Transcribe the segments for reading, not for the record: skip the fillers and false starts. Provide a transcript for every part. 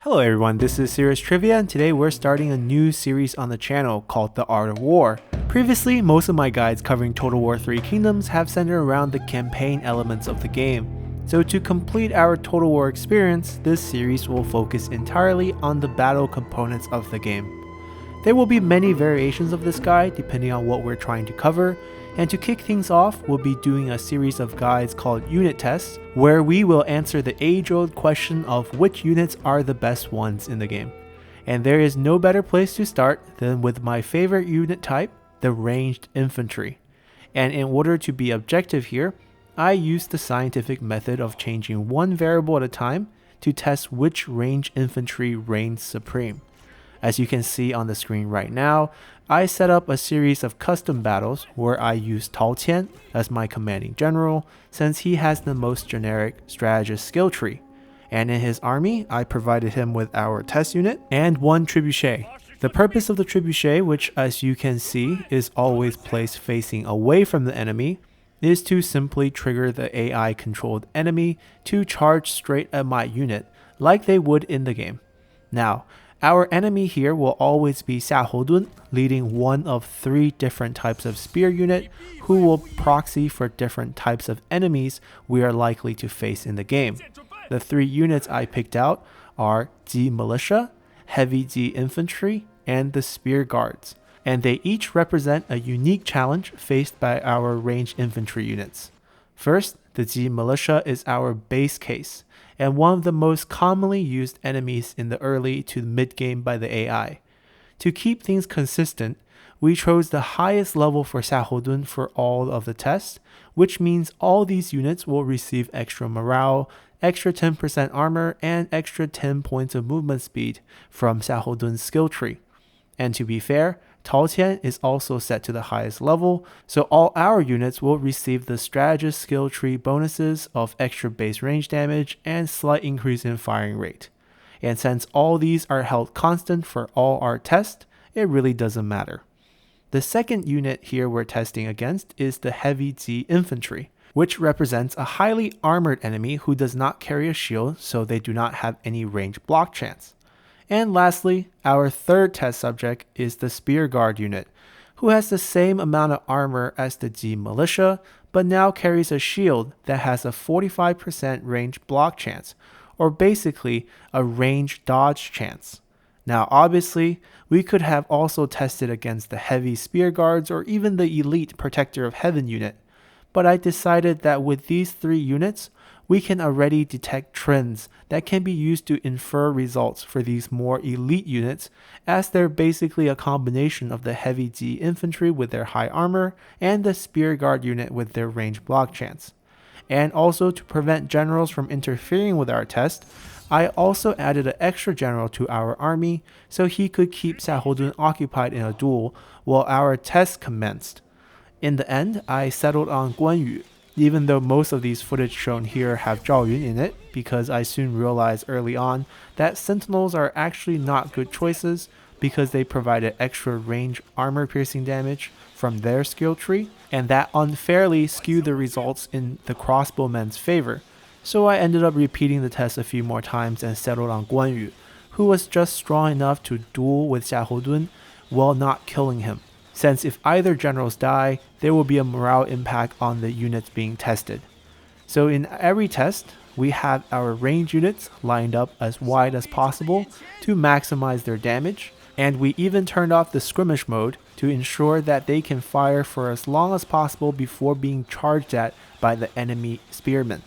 Hello everyone, this is Serious Trivia, and today we're starting a new series on the channel called The Art of War. Previously, most of my guides covering Total War 3 Kingdoms have centered around the campaign elements of the game. So to complete our Total War experience, this series will focus entirely on the battle components of the game. There will be many variations of this guide depending on what we're trying to cover, and to kick things off, we'll be doing a series of guides called unit tests, where we will answer the age-old question of which units are the best ones in the game. And there is no better place to start than with my favorite unit type, the ranged infantry. And in order to be objective here, I used the scientific method of changing one variable at a time to test which ranged infantry reigns supreme. As you can see on the screen right now, I set up a series of custom battles where I use Tao Qian as my commanding general, since he has the most generic strategist skill tree. And in his army, I provided him with our test unit and one trebuchet. The purpose of the trebuchet, which as you can see is always placed facing away from the enemy, is to simply trigger the AI controlled enemy to charge straight at my unit like they would in the game. Now, our enemy here will always be Xiahou leading one of 3 different types of spear unit who will proxy for different types of enemies we are likely to face in the game. The 3 units I picked out are Ji Militia, Heavy Ji Infantry, and the Spear Guards, and they each represent a unique challenge faced by our ranged infantry units. First, the Ji Militia is our base case, and one of the most commonly used enemies in the early to mid-game by the AI. To keep things consistent, we chose the highest level for Xiahou for all of the tests, which means all these units will receive extra morale, extra 10% armor, and extra 10 points of movement speed from Xiahou's skill tree. And to be fair, Tao Qian is also set to the highest level, so all our units will receive the strategist skill tree bonuses of extra base range damage and slight increase in firing rate. And since all these are held constant for all our tests, it really doesn't matter. The second unit here we're testing against is the Heavy Ji Infantry, which represents a highly armored enemy who does not carry a shield, so they do not have any range block chance. And lastly, our third test subject is the Spear Guard unit, who has the same amount of armor as the Ji Militia, but now carries a shield that has a 45% range block chance, or basically a range dodge chance. Now obviously, we could have also tested against the Heavy Spear Guards or even the Elite Protector of Heaven unit, but I decided that with these 3 units, we can already detect trends that can be used to infer results for these more elite units, as they're basically a combination of the Heavy Ji Infantry with their high armor and the Spear Guard unit with their range block chance. And also to prevent generals from interfering with our test, I also added an extra general to our army so he could keep Xiahou occupied in a duel while our test commenced. In the end, I settled on Guan Yu, even though most of these footage shown here have Zhao Yun in it, because I soon realized early on that Sentinels are actually not good choices because they provided extra range armor piercing damage from their skill tree, and that unfairly skewed the results in the crossbowmen's favor. So I ended up repeating the test a few more times and settled on Guan Yu, who was just strong enough to duel with Xiahou while not killing him, since if either generals die, there will be a morale impact on the units being tested. So in every test, we have our range units lined up as wide as possible to maximize their damage, and we even turned off the skirmish mode to ensure that they can fire for as long as possible before being charged at by the enemy spearmen.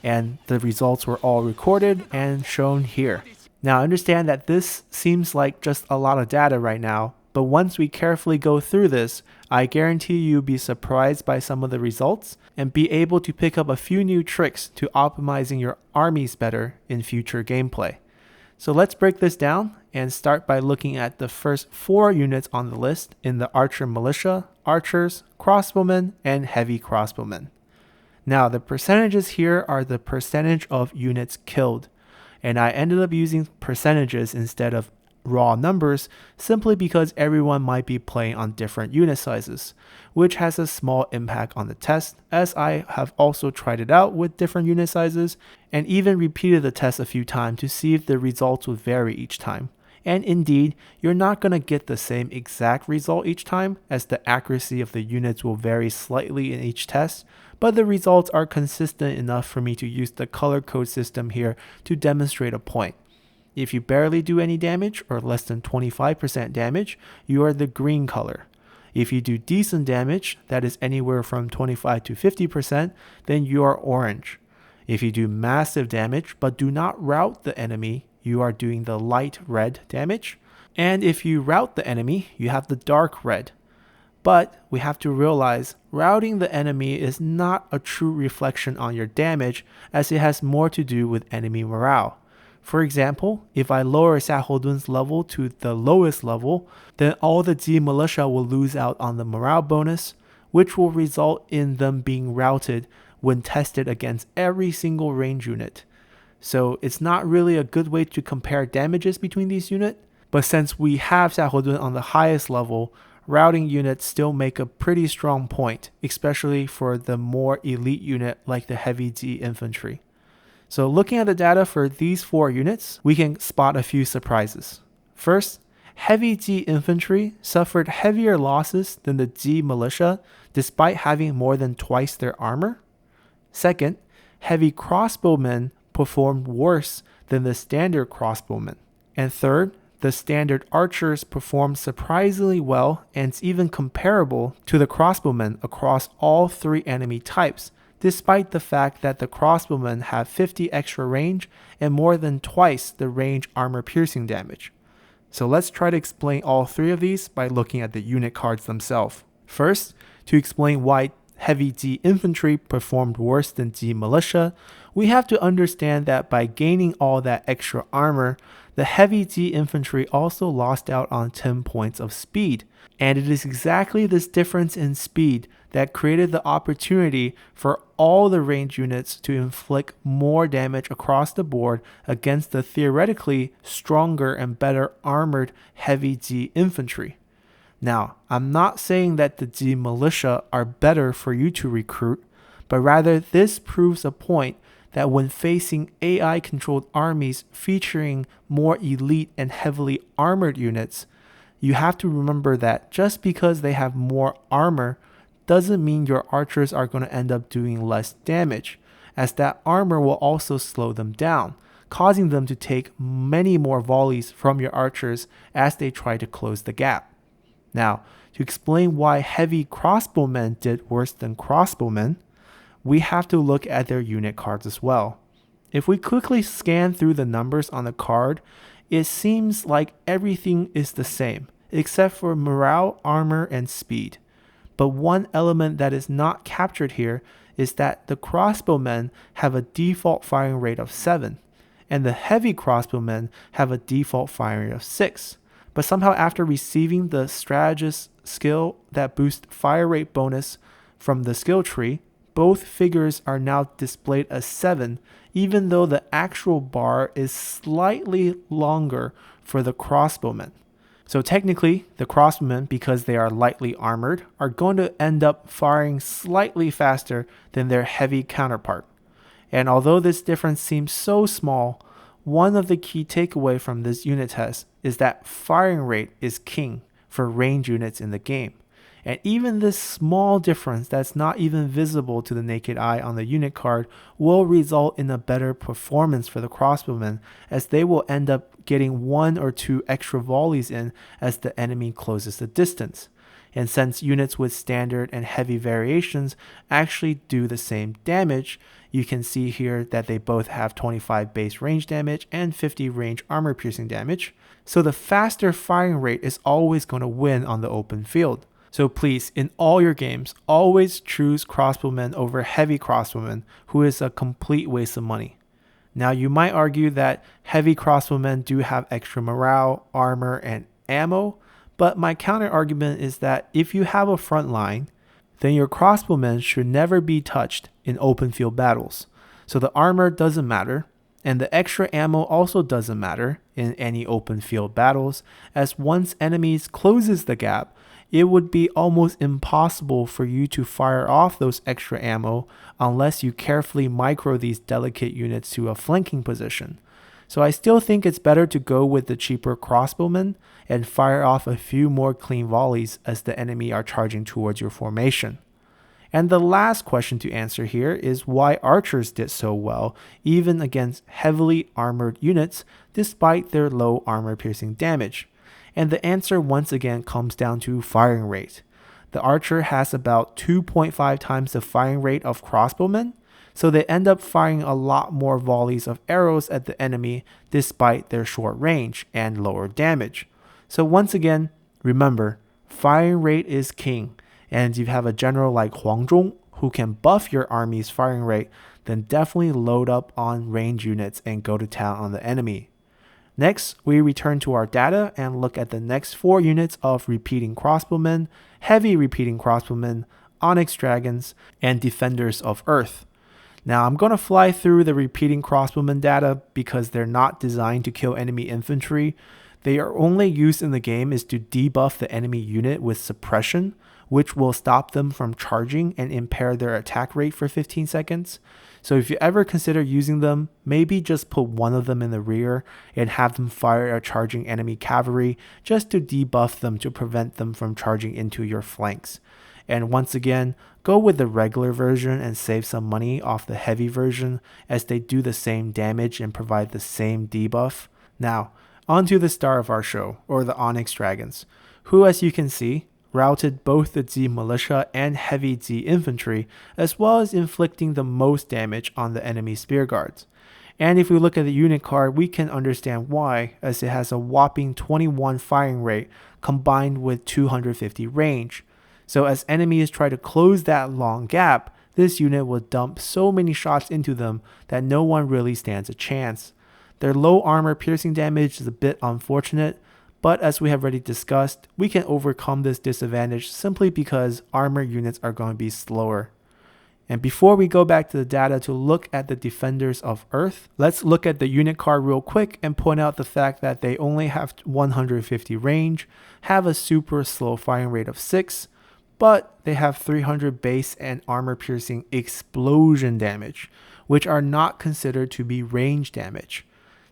And the results were all recorded and shown here. Now understand that this seems like just a lot of data right now, but once we carefully go through this, I guarantee you'll be surprised by some of the results and be able to pick up a few new tricks to optimizing your armies better in future gameplay. So let's break this down and start by looking at the first 4 units on the list in the Archer Militia, Archers, Crossbowmen, and Heavy Crossbowmen. Now the percentages here are the percentage of units killed, and I ended up using percentages instead of raw numbers simply because everyone might be playing on different unit sizes, which has a small impact on the test, as I have also tried it out with different unit sizes and even repeated the test a few times to see if the results would vary each time. And indeed, you're not going to get the same exact result each time, as the accuracy of the units will vary slightly in each test, but the results are consistent enough for me to use the color code system here to demonstrate a point. If you barely do any damage or less than 25% damage, you are the green color. If you do decent damage, that is anywhere from 25 to 50%, then you are orange. If you do massive damage but do not rout the enemy, you are doing the light red damage. And if you rout the enemy, you have the dark red. But we have to realize routing the enemy is not a true reflection on your damage, as it has more to do with enemy morale. For example, if I lower Xiahodun's level to the lowest level, then all the Ji Militia will lose out on the morale bonus, which will result in them being routed when tested against every single range unit. So it's not really a good way to compare damages between these units, but since we have Xiahodun on the highest level, routing units still make a pretty strong point, especially for the more elite unit like the Heavy Ji Infantry. So looking at the data for these 4 units, we can spot a few surprises. First, Heavy Ji Infantry suffered heavier losses than the Ji Militia despite having more than twice their armor. Second, Heavy Crossbowmen performed worse than the standard crossbowmen. And third, the standard archers performed surprisingly well and it's even comparable to the crossbowmen across all 3 enemy types, despite the fact that the crossbowmen have 50 extra range and more than twice the range armor piercing damage. So let's try to explain all 3 of these by looking at the unit cards themselves. First, to explain why Heavy Ji Infantry performed worse than Ji Militia, we have to understand that by gaining all that extra armor, the Heavy Ji Infantry also lost out on 10 points of speed. And it is exactly this difference in speed that created the opportunity for all the range units to inflict more damage across the board against the theoretically stronger and better armored Heavy Ji Infantry. Now, I'm not saying that the Ji Militia are better for you to recruit, but rather this proves a point that when facing AI-controlled armies featuring more elite and heavily armored units, you have to remember that just because they have more armor doesn't mean your archers are going to end up doing less damage, as that armor will also slow them down, causing them to take many more volleys from your archers as they try to close the gap. Now, to explain why heavy crossbowmen did worse than crossbowmen, we have to look at their unit cards as well. If we quickly scan through the numbers on the card, it seems like everything is the same, except for morale, armor, and speed. But one element that is not captured here is that the crossbowmen have a default firing rate of 7, and the heavy crossbowmen have a default firing rate of 6. But somehow after receiving the strategist skill that boosts fire rate bonus from the skill tree, both figures are now displayed as 7, even though the actual bar is slightly longer for the crossbowmen. So technically, the crossbowmen, because they are lightly armored, are going to end up firing slightly faster than their heavy counterpart. And although this difference seems so small, one of the key takeaways from this unit test is that firing rate is king for range units in the game. And even this small difference that's not even visible to the naked eye on the unit card will result in a better performance for the crossbowmen, as they will end up getting 1 or 2 extra volleys in as the enemy closes the distance. And since units with standard and heavy variations actually do the same damage, you can see here that they both have 25 base range damage and 50 range armor piercing damage. So the faster firing rate is always going to win on the open field. So please, in all your games, always choose crossbowmen over heavy crossbowmen, who is a complete waste of money. Now you might argue that heavy crossbowmen do have extra morale, armor, and ammo, but my counter argument is that if you have a front line, then your crossbowmen should never be touched in open field battles. So the armor doesn't matter, And the extra ammo also doesn't matter in any open field battles, as once enemies closes the gap, it would be almost impossible for you to fire off those extra ammo unless you carefully micro these delicate units to a flanking position. So I still think it's better to go with the cheaper crossbowmen and fire off a few more clean volleys as the enemy are charging towards your formation. And the last question to answer here is why archers did so well even against heavily armored units despite their low armor piercing damage. And the answer once again comes down to firing rate. The archer has about 2.5 times the firing rate of crossbowmen, so they end up firing a lot more volleys of arrows at the enemy despite their short range and lower damage. So once again, remember, firing rate is king. And if you have a general like Huang Zhong who can buff your army's firing rate, then definitely load up on range units and go to town on the enemy. Next, we return to our data and look at the next 4 units of repeating crossbowmen, heavy repeating crossbowmen, Onyx Dragons, and Defenders of Earth. Now I'm going to fly through the repeating crossbowmen data because they're not designed to kill enemy infantry. They are only used in the game is to debuff the enemy unit with suppression, which will stop them from charging and impair their attack rate for 15 seconds. So if you ever consider using them, maybe just put one of them in the rear and have them fire a charging enemy cavalry just to debuff them to prevent them from charging into your flanks. And once again, go with the regular version and save some money off the heavy version as they do the same damage and provide the same debuff. Now, on to the star of our show, or the Onyx Dragons, who as you can see, routed both the Z Militia and heavy Z Infantry, as well as inflicting the most damage on the enemy spear guards. And if we look at the unit card, we can understand why, as it has a whopping 21 firing rate combined with 250 range. So as enemies try to close that long gap, this unit will dump so many shots into them that no one really stands a chance. Their low armor piercing damage is a bit unfortunate, but as we have already discussed, we can overcome this disadvantage simply because armor units are going to be slower. And before we go back to the data to look at the Defenders of Earth, let's look at the unit card real quick and point out the fact that they only have 150 range, have a super slow firing rate of 6, but they have 300 base and armor piercing explosion damage, which are not considered to be range damage.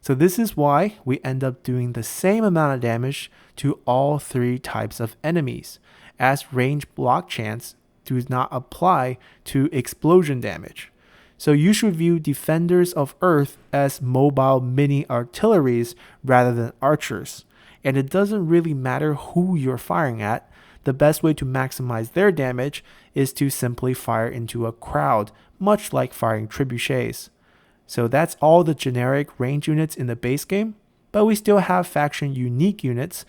So this is why we end up doing the same amount of damage to all 3 types of enemies, as range block chance does not apply to explosion damage. So you should view Defenders of Earth as mobile mini artilleries rather than archers. And it doesn't really matter who you're firing at. The best way to maximize their damage is to simply fire into a crowd, much like firing trebuchets. So that's all the generic range units in the base game, but we still have faction unique units,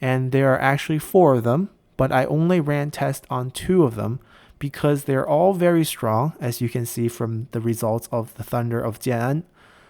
and there are actually 4 of them, but I only ran tests on 2 of them because they're all very strong, as you can see from the results of the Thunder of Jian,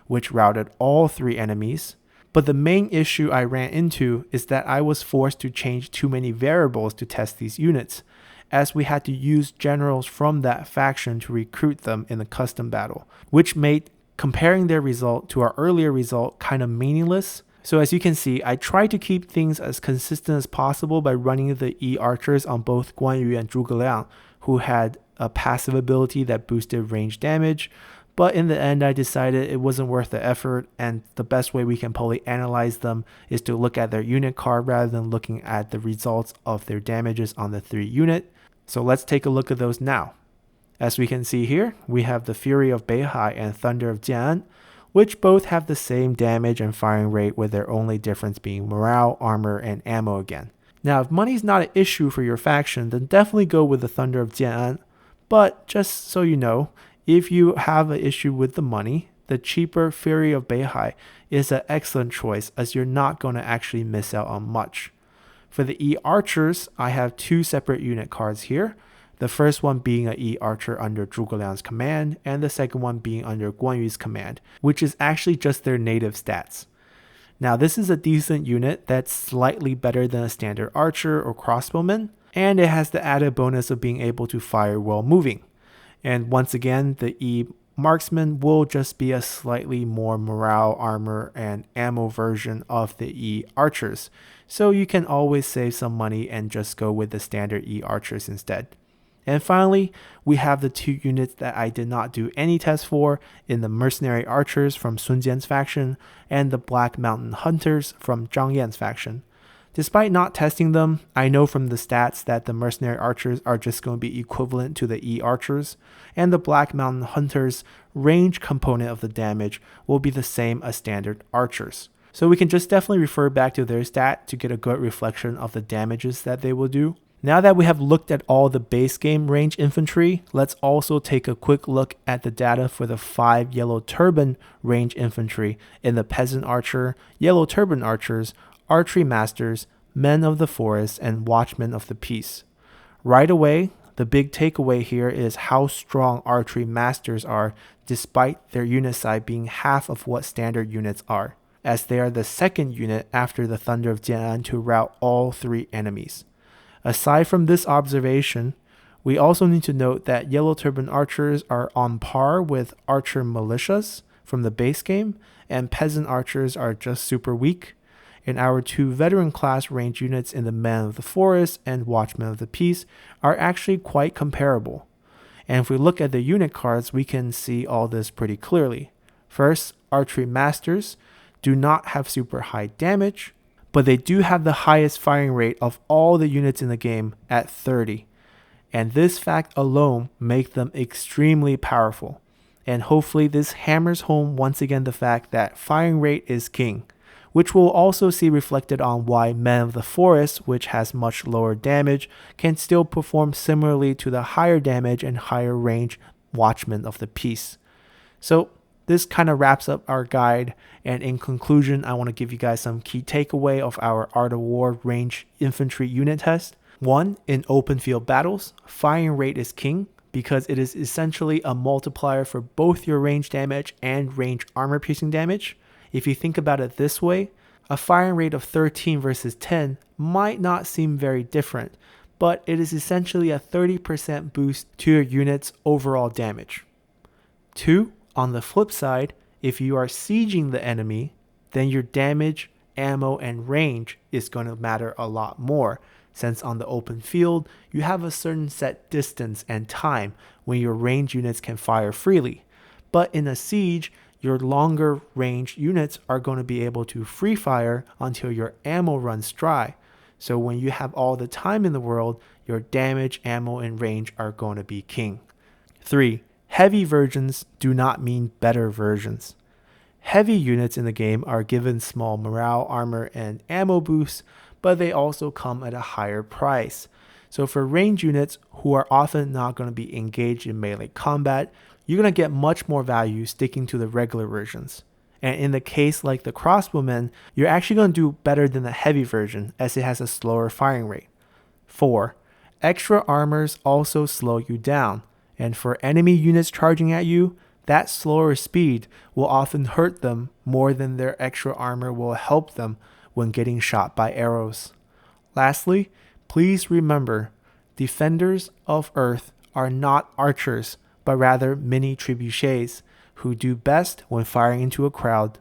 which routed all 3 enemies. But the main issue I ran into is that I was forced to change too many variables to test these units, as we had to use generals from that faction to recruit them in the custom battle, which made comparing their result to our earlier result kind of meaningless. So as you can see, I tried to keep things as consistent as possible by running the E archers on both Guan Yu and Zhuge Liang, who had a passive ability that boosted range damage. But in the end, I decided it wasn't worth the effort, and the best way we can probably analyze them is to look at their unit card rather than looking at the results of their damages on the 3 unit. So let's take a look at those now. As we can see here, we have the Fury of Beihai and Thunder of Jian, which both have the same damage and firing rate, with their only difference being morale, armor, and ammo again. Now, if money's not an issue for your faction, then definitely go with the Thunder of Jian. But just so you know, if you have an issue with the money, the cheaper Fury of Beihai is an excellent choice, as you're not going to actually miss out on much. For the E Archers, I have 2 separate unit cards here. The first one being an E Archer under Zhuge Liang's command, and the second one being under Guan Yu's command, which is actually just their native stats. Now this is a decent unit that's slightly better than a standard archer or crossbowman, and it has the added bonus of being able to fire while moving. And once again, the E Marksman will just be a slightly more morale, armor, and ammo version of the E Archers, so you can always save some money and just go with the standard E Archers instead. And finally, we have the two units that I did not do any tests for in the Mercenary Archers from Sun Jian's faction and the Black Mountain Hunters from Zhang Yan's faction. Despite not testing them, I know from the stats that the Mercenary Archers are just going to be equivalent to the E Archers, and the Black Mountain Hunters' range component of the damage will be the same as standard Archers. So we can just definitely refer back to their stat to get a good reflection of the damages that they will do. Now that we have looked at all the base game range infantry, let's also take a quick look at the data for the 5 Yellow Turban range infantry in the Peasant Archer, Yellow Turban Archers, Archery Masters, Men of the Forest, and Watchmen of the Peace. Right away, the big takeaway here is how strong Archery Masters are despite their unit size being half of what standard units are, as they are the second unit after the Thunder of Jian'an to rout all 3 enemies. Aside from this observation, we also need to note that Yellow Turban Archers are on par with Archer Militias from the base game, and Peasant Archers are just super weak. And our 2 veteran class range units in the Men of the Forest and Watchmen of the Peace are actually quite comparable. And if we look at the unit cards, we can see all this pretty clearly. First, Archery Masters do not have super high damage, but they do have the highest firing rate of all the units in the game at 30. And this fact alone makes them extremely powerful. And hopefully this hammers home once again the fact that firing rate is king, which we'll also see reflected on why Men of the Forest, which has much lower damage, can still perform similarly to the higher damage and higher range Watchmen of the Peace. So this kind of wraps up our guide, and in conclusion, I want to give you guys some key takeaway of our Art of War range infantry unit test. 1. In open field battles, firing rate is king because it is essentially a multiplier for both your range damage and range armor piercing damage. If you think about it this way, a firing rate of 13 versus 10 might not seem very different, but it is essentially a 30% boost to your unit's overall damage. 2. On the flip side, if you are sieging the enemy, then your damage, ammo, and range is going to matter a lot more, since on the open field, you have a certain set distance and time when your range units can fire freely. But in a siege, your longer range units are going to be able to free fire until your ammo runs dry. So when you have all the time in the world, your damage, ammo, and range are going to be king. 3. Heavy versions do not mean better versions. Heavy units in the game are given small morale, armor, and ammo boosts, but they also come at a higher price. So for range units who are often not going to be engaged in melee combat, you're going to get much more value sticking to the regular versions. And in the case like the crossbowmen, you're actually going to do better than the heavy version as it has a slower firing rate. 4. Extra armors also slow you down, and for enemy units charging at you, that slower speed will often hurt them more than their extra armor will help them when getting shot by arrows. Lastly, please remember, defenders of Earth are not archers, but rather mini trebuchets who do best when firing into a crowd.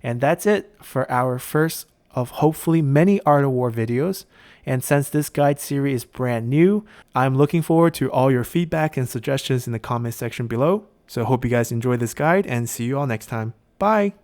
And that's it for our first of hopefully many Art of War videos. And since this guide series is brand new, I'm looking forward to all your feedback and suggestions in the comment section below. So I hope you guys enjoy this guide and see you all next time. Bye!